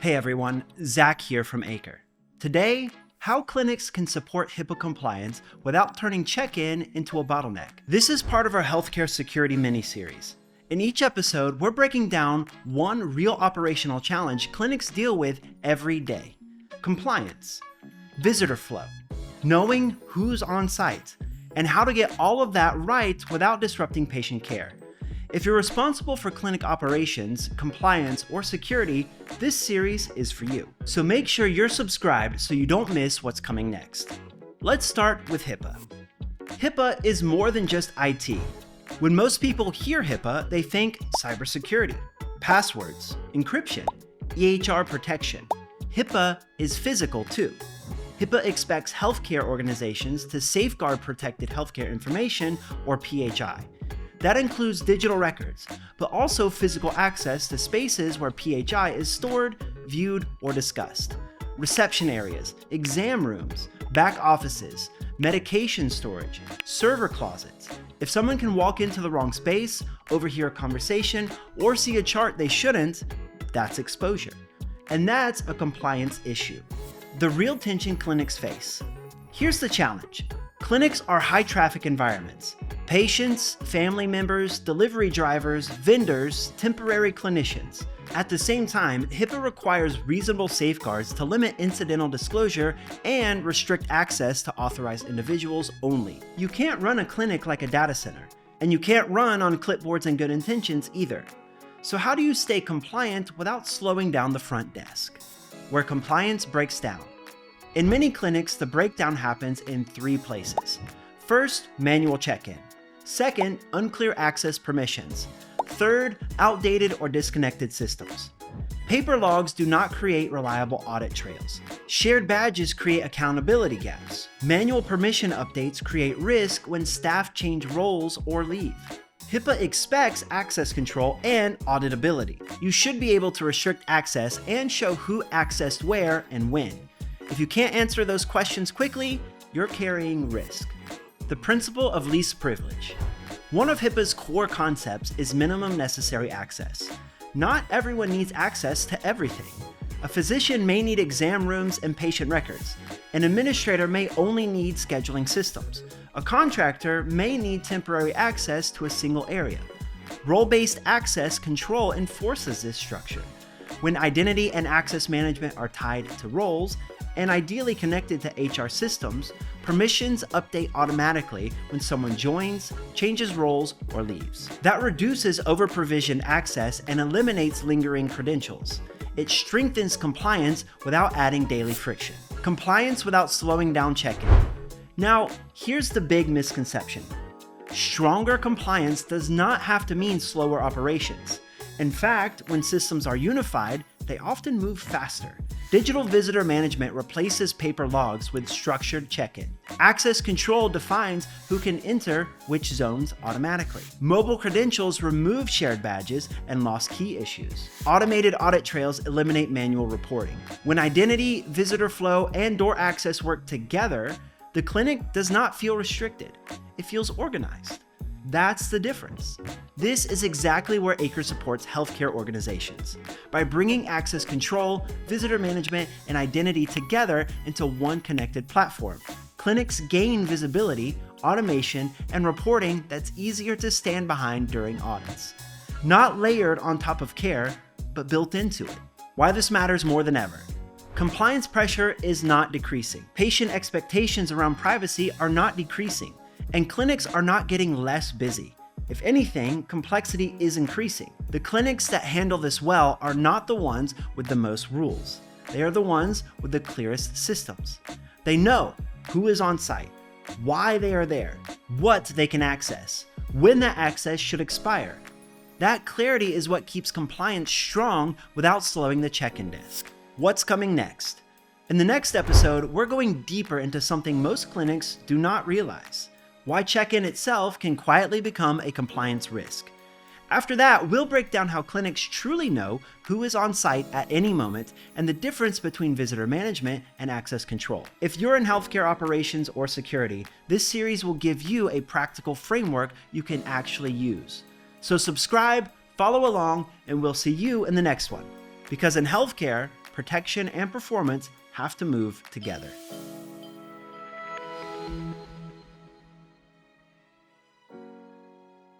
Hey everyone, Zach here from Acre. Today, how clinics can support HIPAA compliance without turning check-in into a bottleneck. This is part of our healthcare security mini-series. In each episode, we're breaking down one real operational challenge clinics deal with every day: compliance, visitor flow, knowing who's on site, and how to get all of that right without disrupting patient care. If you're responsible for clinic operations, compliance, or security, this series is for you. So make sure you're subscribed so you don't miss what's coming next. Let's start with HIPAA. HIPAA is more than just IT. When most people hear HIPAA, they think cybersecurity, passwords, encryption, EHR protection. HIPAA is physical too. HIPAA expects healthcare organizations to safeguard protected healthcare information, or PHI. That includes digital records, but also physical access to spaces where PHI is stored, viewed, or discussed. Reception areas, exam rooms, back offices, medication storage, server closets. If someone can walk into the wrong space, overhear a conversation, or see a chart they shouldn't, that's exposure. And that's a compliance issue. The real tension clinics face. Here's the challenge. Clinics are high-traffic environments. Patients, family members, delivery drivers, vendors, temporary clinicians. At the same time, HIPAA requires reasonable safeguards to limit incidental disclosure and restrict access to authorized individuals only. You can't run a clinic like a data center, and you can't run on clipboards and good intentions either. So how do you stay compliant without slowing down the front desk? Where compliance breaks down. In many clinics, the breakdown happens in three places. First, manual check-in. Second, unclear access permissions. Third, outdated or disconnected systems. Paper logs do not create reliable audit trails. Shared badges create accountability gaps. Manual permission updates create risk when staff change roles or leave. HIPAA expects access control and auditability. You should be able to restrict access and show who accessed where and when. If you can't answer those questions quickly, you're carrying risk. The principle of least privilege. One of HIPAA's core concepts is minimum necessary access. Not everyone needs access to everything. A physician may need exam rooms and patient records. An administrator may only need scheduling systems. A contractor may need temporary access to a single area. Role-based access control enforces this structure. When identity and access management are tied to roles, and ideally connected to HR systems, permissions update automatically when someone joins, changes roles, or leaves. That reduces over-provisioned access and eliminates lingering credentials. It strengthens compliance without adding daily friction. Compliance without slowing down check-in. Now, here's the big misconception. Stronger compliance does not have to mean slower operations. In fact, when systems are unified, they often move faster. Digital visitor management replaces paper logs with structured check-in. Access control defines who can enter which zones automatically. Mobile credentials remove shared badges and lost key issues. Automated audit trails eliminate manual reporting. When identity, visitor flow, and door access work together, the clinic does not feel restricted. It feels organized. That's the difference. This is exactly where Acre supports healthcare organizations. By bringing access control, visitor management, and identity together into one connected platform, clinics gain visibility, automation, and reporting that's easier to stand behind during audits. Not layered on top of care, but built into it. Why this matters more than ever. Compliance pressure is not decreasing. Patient expectations around privacy are not decreasing. And clinics are not getting less busy. If anything, complexity is increasing. The clinics that handle this well are not the ones with the most rules. They are the ones with the clearest systems. They know who is on site, why they are there, what they can access, when that access should expire. That clarity is what keeps compliance strong without slowing the check-in desk. What's coming next? In the next episode, we're going deeper into something most clinics do not realize. Why check-in itself can quietly become a compliance risk. After that, we'll break down how clinics truly know who is on site at any moment and the difference between visitor management and access control. If you're in healthcare operations or security, this series will give you a practical framework you can actually use. So subscribe, follow along, and we'll see you in the next one. Because in healthcare, protection and performance have to move together.